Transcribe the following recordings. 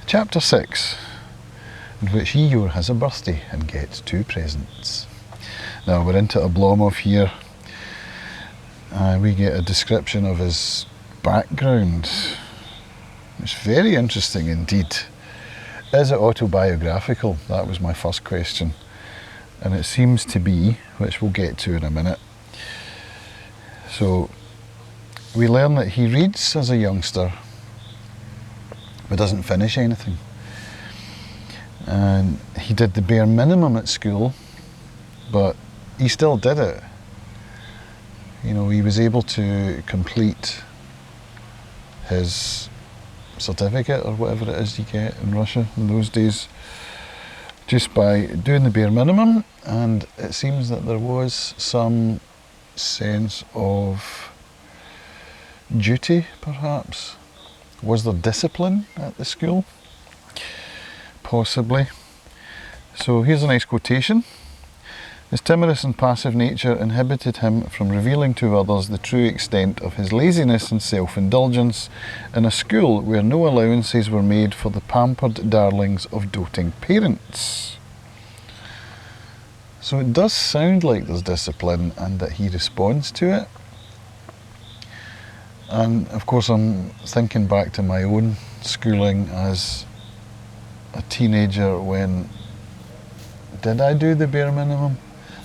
Chapter 6, in which Igor has a birthday and gets 2 presents. Now we're into Oblomov here. We get a description of his background. It's very interesting indeed. Is it autobiographical? That was my first question. And it seems to be, which we'll get to in a minute. So we learn that he reads as a youngster, but doesn't finish anything. And he did the bare minimum at school, but he still did it. You know, he was able to complete his certificate or whatever it is you get in Russia in those days just by doing the bare minimum, and it seems that there was some sense of duty, perhaps. Was there discipline at the school? Possibly. So here's a nice quotation. His timorous and passive nature inhibited him from revealing to others the true extent of his laziness and self-indulgence in a school where no allowances were made for the pampered darlings of doting parents. So it does sound like there's discipline and that he responds to it. And of course I'm thinking back to my own schooling as a teenager when, did I do the bare minimum?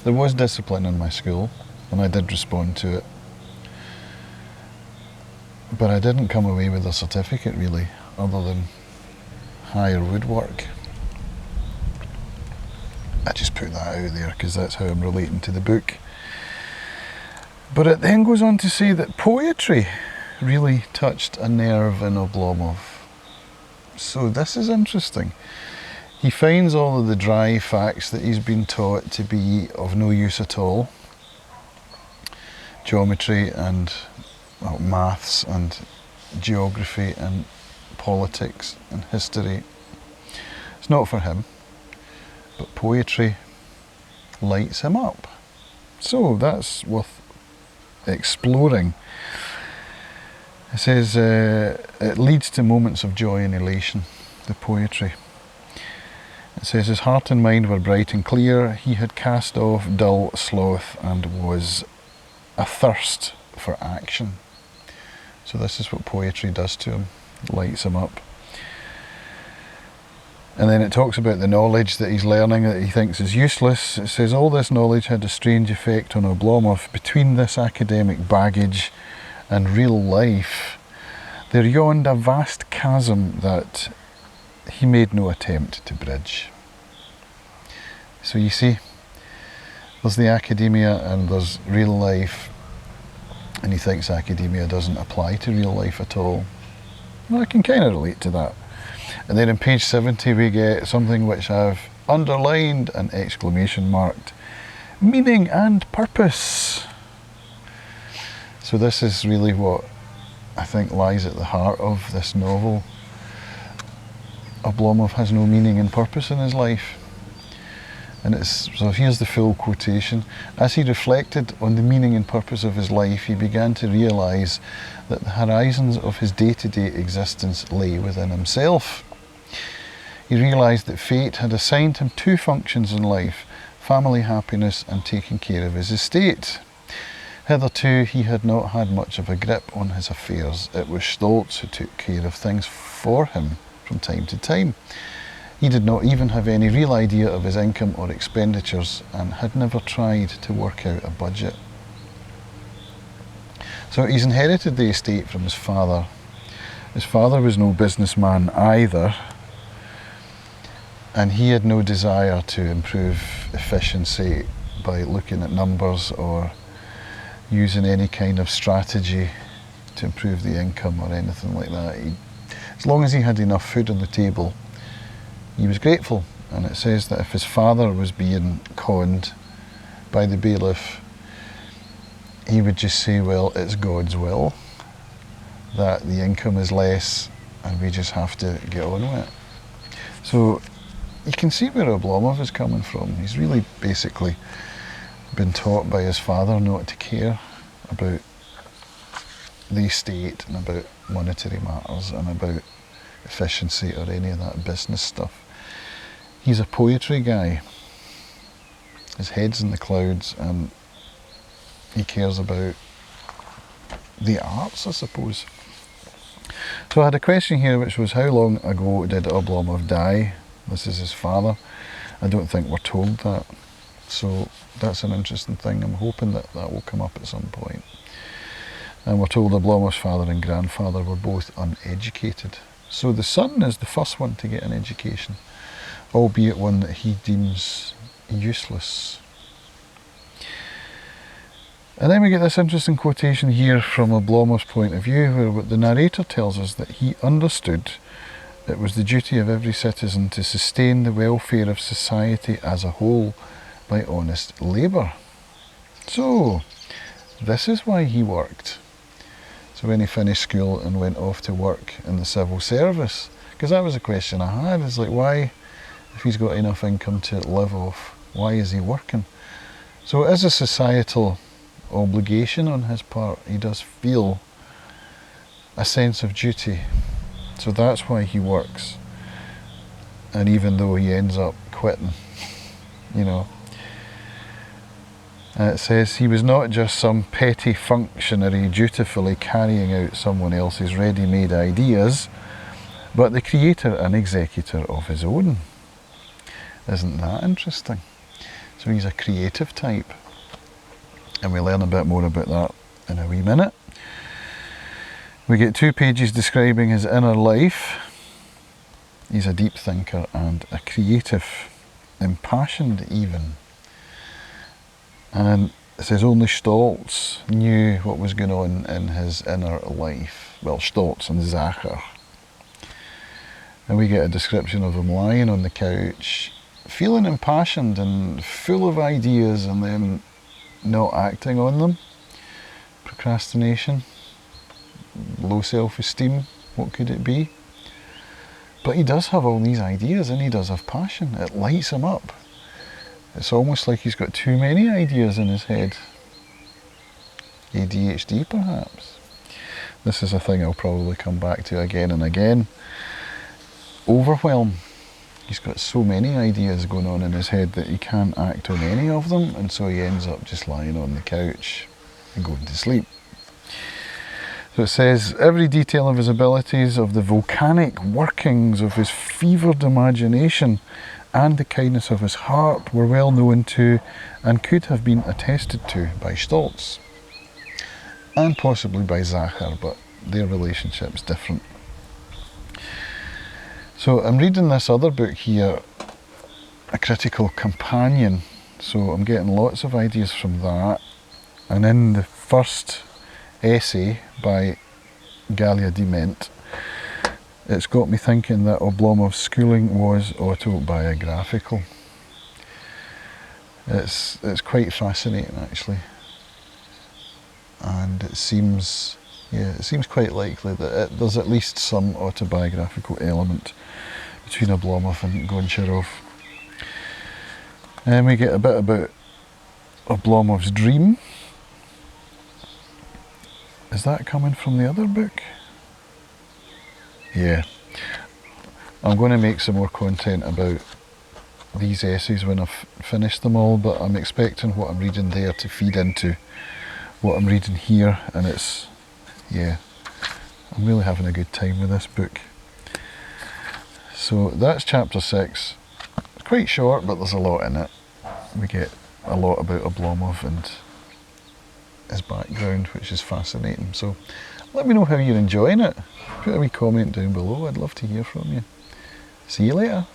There was discipline in my school and I did respond to it. But I didn't come away with a certificate really, other than higher woodwork. I just put that out there because that's how I'm relating to the book. But it then goes on to say that poetry really touched a nerve in Oblomov. So this is interesting. He finds all of the dry facts that he's been taught to be of no use at all. Geometry and maths and geography and politics and history. It's not for him. But poetry lights him up. So that's worth exploring. It says it leads to moments of joy and elation, the poetry. It says his heart and mind were bright and clear. He had cast off dull sloth and was athirst for action. So this is what poetry does to him, lights him up. And then it talks about the knowledge that he's learning that he thinks is useless. It says all this knowledge had a strange effect on Oblomov. Between this academic baggage and real life, there yawned a vast chasm that he made no attempt to bridge. So you see, there's the academia and there's real life, and he thinks academia doesn't apply to real life at all. Well, I can kind of relate to that. And then on page 70 we get something which I've underlined and exclamation marked. Meaning and purpose. So this is really what I think lies at the heart of this novel. Oblomov has no meaning and purpose in his life. And so here's the full quotation. As he reflected on the meaning and purpose of his life, he began to realise that the horizons of his day-to-day existence lay within himself. He realised that fate had assigned him 2 functions in life, family happiness and taking care of his estate. Hitherto he had not had much of a grip on his affairs. It was Stolz who took care of things for him from time to time. He did not even have any real idea of his income or expenditures and had never tried to work out a budget. So he's inherited the estate from his father. His father was no businessman either, and he had no desire to improve efficiency by looking at numbers or using any kind of strategy to improve the income or anything like that. As long as he had enough food on the table, he was grateful. And it says that if his father was being conned by the bailiff, he would just say, well, it's God's will that the income is less and we just have to get on with it. So you can see where Oblomov is coming from. He's really basically been taught by his father not to care about the estate and about monetary matters and about efficiency or any of that business stuff. He's a poetry guy. His head's in the clouds, and he cares about the arts, I suppose. So I had a question here which was, how long ago did Oblomov die? This is his father. I don't think we're told that. So that's an interesting thing. I'm hoping that that will come up at some point. And we're told Oblomov's father and grandfather were both uneducated. So the son is the first one to get an education, albeit one that he deems useless. And then we get this interesting quotation here from Oblomov's point of view, where the narrator tells us that he understood it was the duty of every citizen to sustain the welfare of society as a whole by honest labour. So, this is why he worked. So when he finished school and went off to work in the civil service, because that was a question I had, is like, why, if he's got enough income to live off, why is he working? So it is a societal obligation on his part. He does feel a sense of duty. So that's why he works. And even though he ends up quitting, you know. It says he was not just some petty functionary dutifully carrying out someone else's ready-made ideas, but the creator and executor of his own. Isn't that interesting? So he's a creative type. And we learn a bit more about that in a wee minute. We get 2 pages describing his inner life. He's a deep thinker and a creative, impassioned even. And it says only Stolz knew what was going on in his inner life. Well, Stolz and Zacher. And we get a description of him lying on the couch, feeling impassioned and full of ideas, and then not acting on them. Procrastination, low self-esteem, what could it be? But he does have all these ideas, and he does have passion. It lights him up. It's almost like he's got too many ideas in his head. ADHD perhaps. This is a thing I'll probably come back to again and again. Overwhelm. He's got so many ideas going on in his head that he can't act on any of them, and so he ends up just lying on the couch and going to sleep. So it says, every detail of his abilities, of the volcanic workings of his fevered imagination and the kindness of his heart were well known to and could have been attested to by Stolz and possibly by Zacher, but their relationship's different. So I'm reading this other book here, A Critical Companion, so I'm getting lots of ideas from that. And in the first essay by Galia Dement, it's got me thinking that Oblomov's schooling was autobiographical. It's quite fascinating actually, and it seems quite likely that there's at least some autobiographical element between Oblomov and Goncharov. And we get a bit about Oblomov's dream. Is that coming from the other book? Yeah. I'm going to make some more content about these essays when I've finished them all, but I'm expecting what I'm reading there to feed into what I'm reading here, and it's, yeah, I'm really having a good time with this book. So that's chapter 6. It's quite short, but there's a lot in it. We get a lot about Oblomov and his background, which is fascinating. So let me know how you're enjoying it. Put a wee comment down below. I'd love to hear from you. See you later.